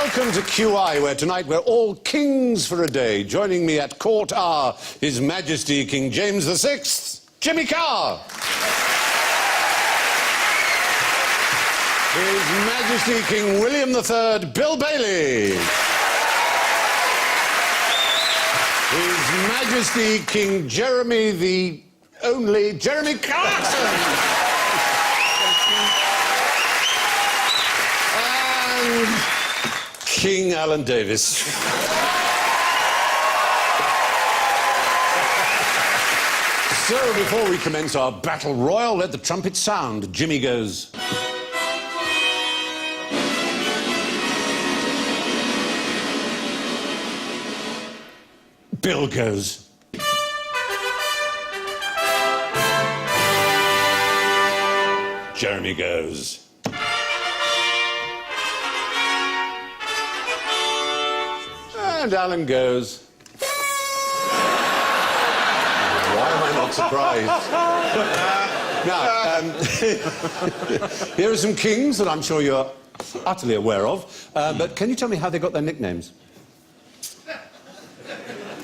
Welcome to QI, where tonight we're all kings for a day. Joining me at court are His Majesty King James VI, Jimmy Carr. His Majesty King William III, Bill Bailey. His Majesty King Jeremy the only Jeremy Clarkson. And King Alan Davis. So, before we commence our battle royal, let the trumpet sound. Jimmy goes. Bill goes. Jeremy goes. And Alan goes. Why am I not surprised? Now, here are some kings that I'm sure you're utterly aware of. But can you tell me how they got their nicknames?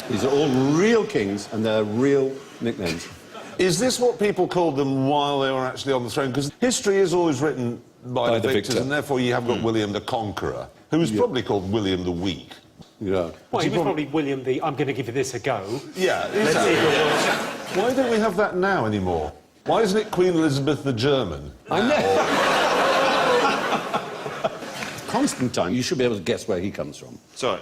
These are all real kings, and they're real nicknames. Is this what people called them while they were actually on the throne? Because history is always written by the victors, and therefore you have got William the Conqueror, who was probably called William the Weak. Yeah. Well, he was probably William the I'm going to give you this a go. Yeah, exactly. Why don't we have that now anymore? Why isn't it Queen Elizabeth the German? I know. Constantine, you should be able to guess where he comes from. Sorry.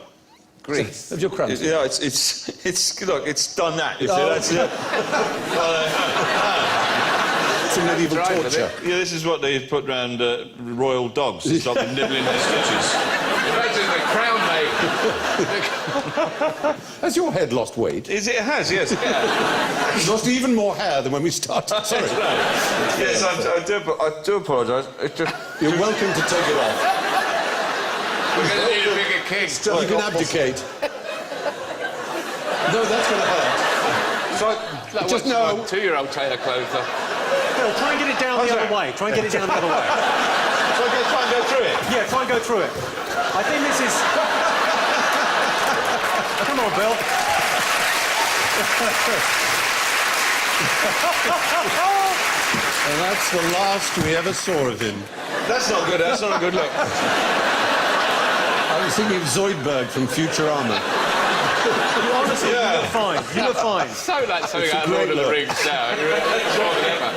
Greece. Of your crowns. Yeah, it's look, it's done that. You see, that's it. It's a medieval torture. Yeah, this is what they put round royal dogs to stop them nibbling their stitches. Imagine the crown, mate. Has your head lost weight? It has, yes. It's lost even more hair than when we started. Sorry. Yes, I do apologise. You're welcome to take it off. We're going to need a bigger king. You can abdicate. No, that's going to hurt. That Just no. no. My 2-year-old tailor clothes off. Bill, try and get it down the other way. Try and get it down the other way. So I'm going to try and go through it? Yeah, try and go through it. I think this is... Come on, Bill. And that's the last we ever saw of him. That's not good. That's not a good look. I was thinking of Zoidberg from Futurama. Honestly, you look fine. You look fine. So that's something out of Lord of the Rings now. It's more than ever.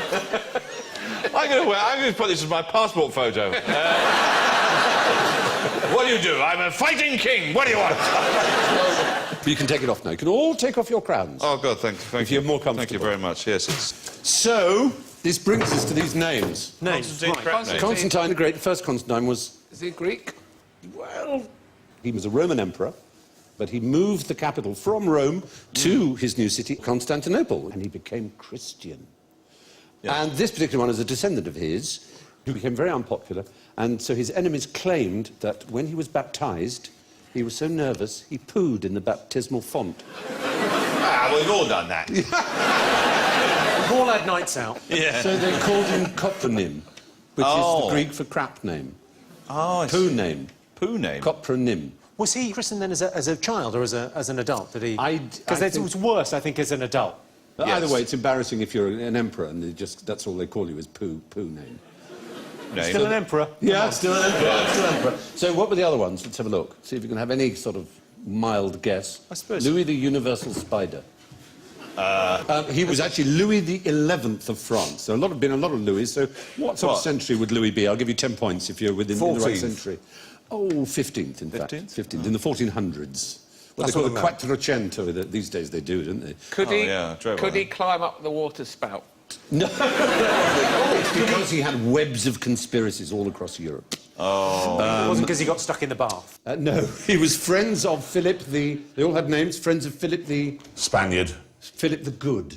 I'm going to put this as my passport photo. What do you do? I'm a fighting king. What do you want? You can take it off now. You can all take off your crowns. Oh, God, thank you. If you're more comfortable. Thank you very much. Yes, it's... So, this brings us to these names. Constantine, Right. correct name. Constantine the Great, the first Constantine was... Is he Greek? Well, he was a Roman emperor, but he moved the capital from Rome to his new city, Constantinople, and he became Christian. Yeah. And this particular one is a descendant of his, who became very unpopular, and so his enemies claimed that when he was baptized, he was so nervous, he pooed in the baptismal font. Ah, well, we've all done that. We've all had nights out. Yeah. So they called him Copronym, which is the Greek for crap name. Oh, I see. Poo name. Poo name? Copronym. Was he christened then as a child or as an adult? Did he? Because it think- was worse, I think, as an adult. But either way, it's embarrassing if you're an emperor and that's all they call you is poo name. Still an emperor? Yeah, still an emperor. Still an emperor. So what were the other ones? Let's have a look. See if you can have any sort of mild guess. I suppose. Louis the Universal Spider. He was actually Louis the 11th of France. So been a lot of Louis. So what sort of century would Louis be? I'll give you 10 points if you're within the right century. Oh, 15th, in fact. 15th, in the 1400s. What they call the Quattrocento. These days they do, don't they? Could he climb up the water spout? No. It's because he had webs of conspiracies all across Europe. Oh. It wasn't because he got stuck in the bath. No, he was friends of Philip the... They all had names. Friends of Philip the... Spaniard. Philip the Good.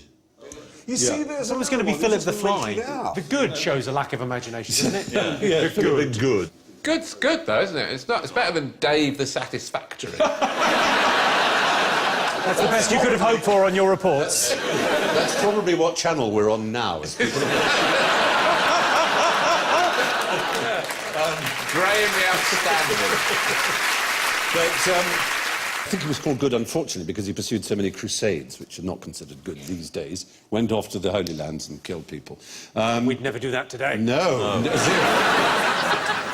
You see, there's It was going to be Philip the Fly. The The good shows a lack of imagination, doesn't it? yeah, Philip the Good. Good's good, though, isn't it? It's better than Dave the Satisfactory. That's the best you could have hoped for on your reports. That's probably what channel we're on now. Graham the Outstanding. But I think he was called good, unfortunately, because he pursued so many crusades, which are not considered good these days. Went off to the Holy Lands and killed people. We'd never do that today. No. Zero.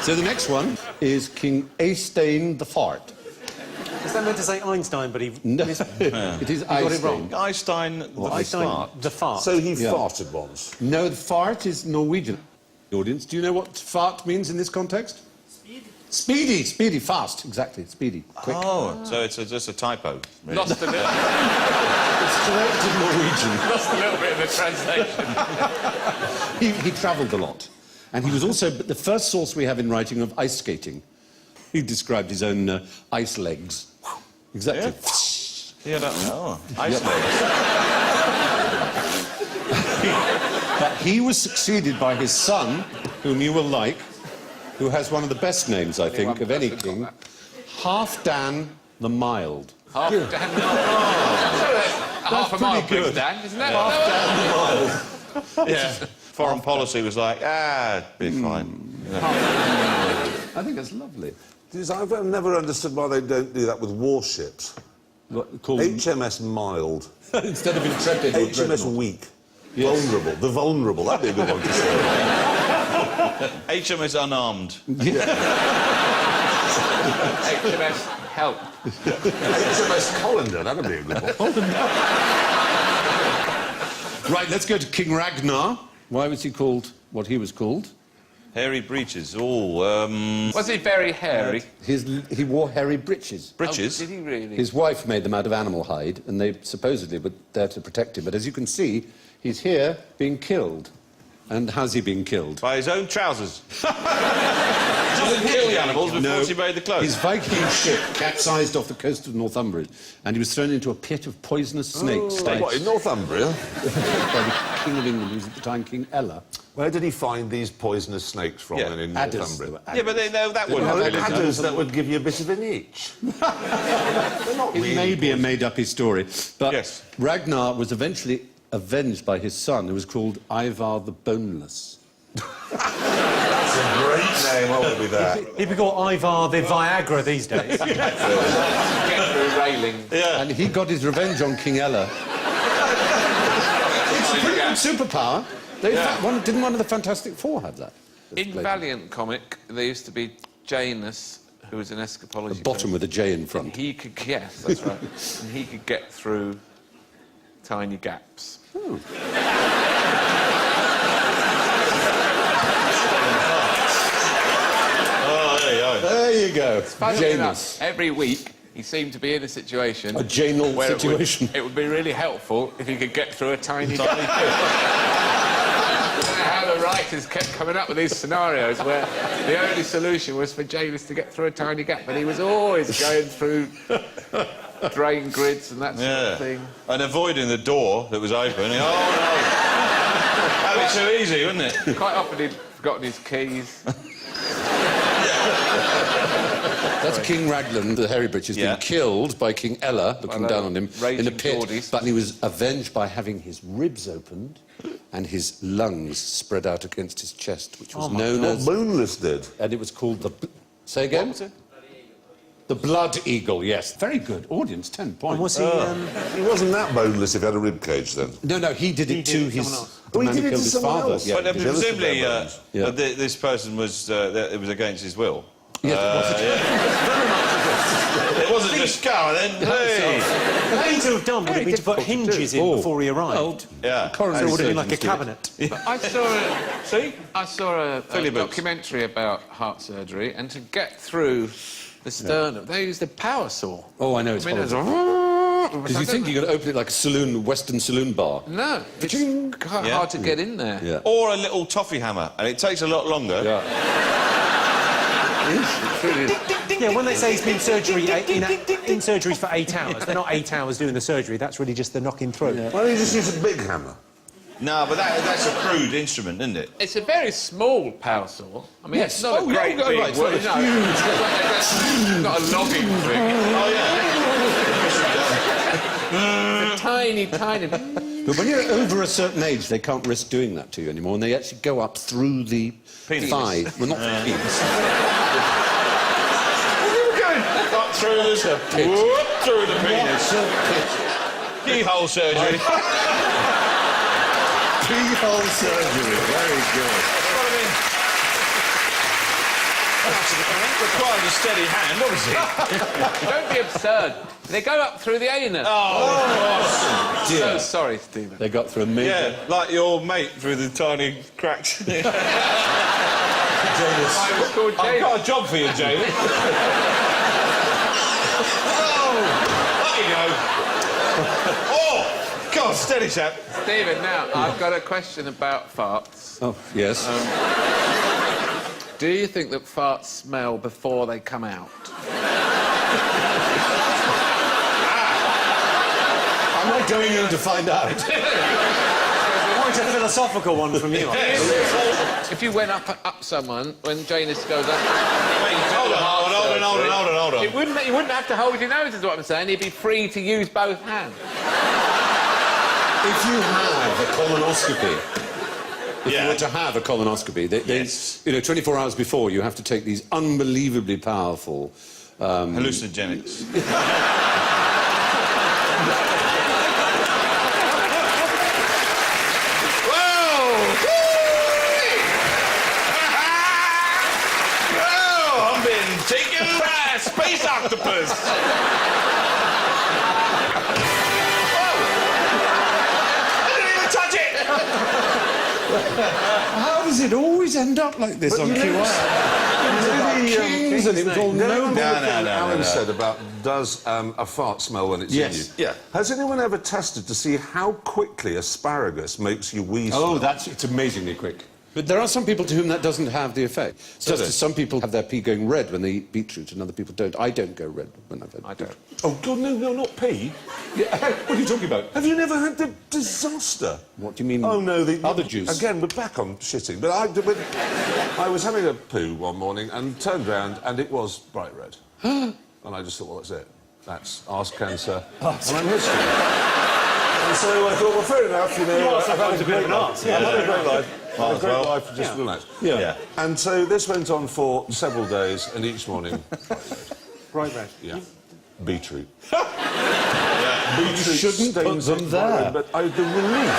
So the next one is King Eystein the Fart. Is that meant to say Einstein, but he... No, it is got it wrong. Eystein. Einstein the Einstein the fart. So he farted once. No, the fart is Norwegian. Audience, do you know what fart means in this context? Speedy, speedy, fast, exactly, speedy, quick. Oh, so it's just a typo. Really. Lost a little... It's corrected Norwegian. Lost a little bit of the translation. He travelled a lot. And he was also the first source we have in writing of ice skating. He described his own ice legs. Exactly. Yeah, ice legs. But he was succeeded by his son, whom you will like, who has one of the best names, I think, of any king, Halfdan the Mild. Half a mile brings Dan, isn't that? Halfdan the Mild. Yeah. Foreign policy was like, be fine. I think it's lovely. I've never understood why they don't do that with warships. What, called HMS Mild. instead of Intrepid or HMS Dreadnought. Weak. Yes. Vulnerable. The Vulnerable. That'd be a good one to say. HMS Unarmed. HMS Help. HMS Colander. That'd be a good one. Right, let's go to King Ragnar. Why was he called what he was called? Hairy breeches. Was he very hairy? He wore hairy breeches. Breeches? Oh, did he really? His wife made them out of animal hide, and they supposedly were there to protect him. But as you can see, he's here being killed. And how's he being killed? By his own trousers. He didn't kill the animals before she made the clothes. His Viking ship capsized off the coast of Northumbria, and he was thrown into a pit of poisonous snakes. What, in Northumbria? By the King of England, who was at the time King Ella. Where did he find these poisonous snakes from then in Adders. Northumbria? Yeah, but that wouldn't Well, have been adders that would give you a bit of an itch. They're not It really may be a made-up story, but Yes. Ragnar was eventually avenged by his son, who was called Ivar the Boneless. That's a great name, what would be that? He'd be called Ivar the Viagra these days. Get through railing. Yeah. And he got his revenge on King Ella. It's a pretty good superpower. Didn't one of the Fantastic Four have that? In Valiant comic, there used to be Janus, who was an escapology... A bottom with a J in front. He could... Yes, that's right. And he could get through tiny gaps. Oh. There you go. Funnily Janus. enough, every week he seemed to be in a situation... A Janal where situation. It would be really helpful if he could get through a tiny gap. How the writers kept coming up with these scenarios where the only solution was for Janus to get through a tiny gap, but he was always going through drain grids and that sort of thing. And avoiding the door that was open. Oh, no. That'd be too easy, wouldn't it? Quite often he'd forgotten his keys. That's King Raglan, the hairy breeches, being killed by King Ella, looking down on him in a pit. Geordies. But he was avenged by having his ribs opened and his lungs spread out against his chest, which was known What as... Boneless did. And it was called the... Say again? What was it? The Blood Eagle, yes. Very good. Audience, 10 points. And was he... He wasn't that boneless if he had a rib cage then. No, he did it to his... Oh, he man did who it to killed his someone father. else? Yeah, But jealous of presumably their bones. this person was... it was against his will. Yes, It wasn't just go then. Hey! The thing to have done would have been to put hinges in before he arrived. Yeah. So it would have been like a cabinet. I saw a documentary about heart surgery, and to get through the sternum, they used a power saw. Oh, I know, it's it was Because you think you're going to open it like a saloon, Western saloon bar. No, it's quite Yeah. hard to get in there. Yeah. Or a little toffee hammer, and it takes a lot longer. Yeah. It's really... Yeah, when they say he's been in surgery for 8 hours, they're not 8 hours doing the surgery, that's really just the knocking through. Why don't you just use a big hammer? No, but that's a crude instrument, isn't it? It's a very small power saw. I mean, Yes. it's not Oh, a great yeah, big... right, it's well, not a no, it's not a logging thing. Oh, yeah. It's a tiny, tiny... But when you're over a certain age, they can't risk doing that to you anymore, and they actually go up through the Penis. thigh. Well, not the penis. Up through the... Whoop, through the penis. Keyhole surgery. Keyhole surgery. Very good. What I mean... Requires a steady hand, obviously. Don't be absurd. They go up through the anus. Oh, So sorry, Stephen. They got through a major... yeah, like your mate through the tiny cracks. I was called I've James. got a job for you, Jamie. Oh, there you go. Oh, God, steady, chap. Stephen, now, I've got a question about farts. Oh, yes. Do you think that farts smell before they come out? I'm not going in to find out. Quite a philosophical one from you. If you went up someone, when Janus goes up... Hold on. You wouldn't have to hold your nose, is what I'm saying. You'd be free to use both hands. If you have a colonoscopy, if you were to have a colonoscopy, Yes. you know, 24 hours before, you have to take these unbelievably powerful... Hallucinogenics. I'm being taken by a space octopus. How does it always end up like this on Kings and it was all noble? No. Alan said about does a fart smell when it's Yes. in you? Yeah. Has anyone ever tested to see how quickly asparagus makes you wee smell? Oh, it's amazingly quick. But there are some people to whom that doesn't have the effect. It's just as some people have their pee going red when they eat beetroot and other people don't. I don't go red when I've had beetroot. Oh, God, no, not pee. Yeah, what are you talking about? Have you never had the disaster? What do you mean? Oh, no, the other juice? Again, we're back on shitting. But I was having a poo one morning and turned round and it was bright red. And I just thought, well, that's it. That's arse cancer. And I'm history. And so I thought, well, fair enough, you know. I've had a great life. Yeah, I've had a great life. I've had a great life, just relax. Yeah. And so this went on for several days, and each morning, Bright red. yeah, beetroot. You Beetroot shouldn't put stains them it there. bright red, but the relief.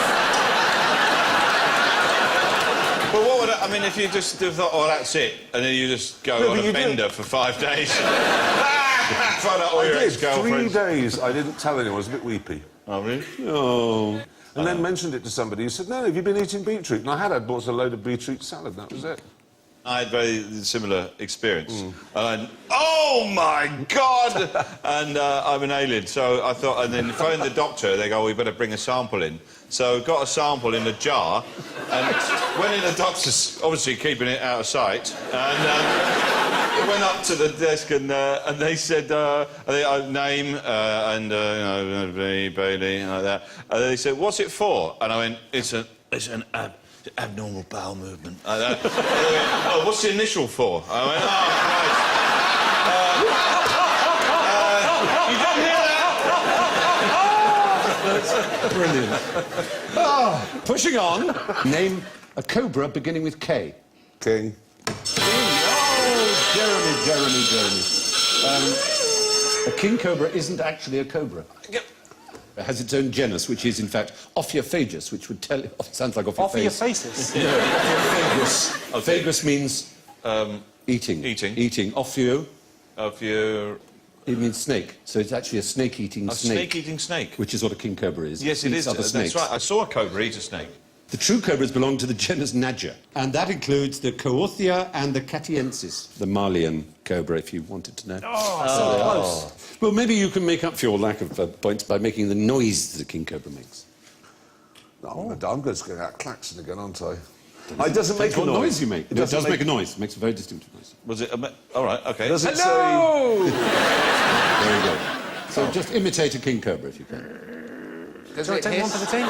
But what would I mean if you just thought, oh, that's it, and then you just go No, on but a you bender for 5 days? Find out all I your did. 3 ex-girlfriends. days. I didn't tell anyone. I was a bit weepy. Oh, really? Oh. And then mentioned it to somebody who said, no, have you been eating beetroot? And I bought a load of beetroot salad, and that was it. I had very similar experience. And oh my God! And I'm an alien, so I thought, and then phoned the doctor. They go, we better bring a sample in. So got a sample in a jar, and went in. The doctor's obviously keeping it out of sight, and went up to the desk, and they said name and Bailey like that. And they said, what's it for? And I went, it's an abnormal bowel movement. Like that. And they went, oh, what's the initial for? I went, oh, right. You didn't hear that? Brilliant. Pushing on. Name a cobra beginning with K. King. Oh, Jeremy. A king cobra isn't actually a cobra. It has its own genus, which is, in fact, Ophiophagus, which would tell... Oh, it sounds like off your face. Yeah. Ophiophagus. Okay. Phagus means... eating. Eating. Ophio, It it means snake. So it's actually a snake-eating snake. snake-eating snake. Which is what a king cobra is. Yes, it Eats is. other That's snakes. right. I saw a cobra eat a snake. The true cobras belong to the genus Nadger, and that includes the Coorthia and the Catiensis, the Malian cobra, if you wanted to know. Oh, so close. Well, maybe you can make up for your lack of points by making the noise that a king cobra makes. No, I'm just going out klaxon again, aren't I? It doesn't make a What noise. noise you make. It does make a noise. It makes a very distinctive noise. Was it? All right, OK. Does it Hello! There you go. So just imitate a king cobra if you can. Does Shall I it take one hiss? for the team?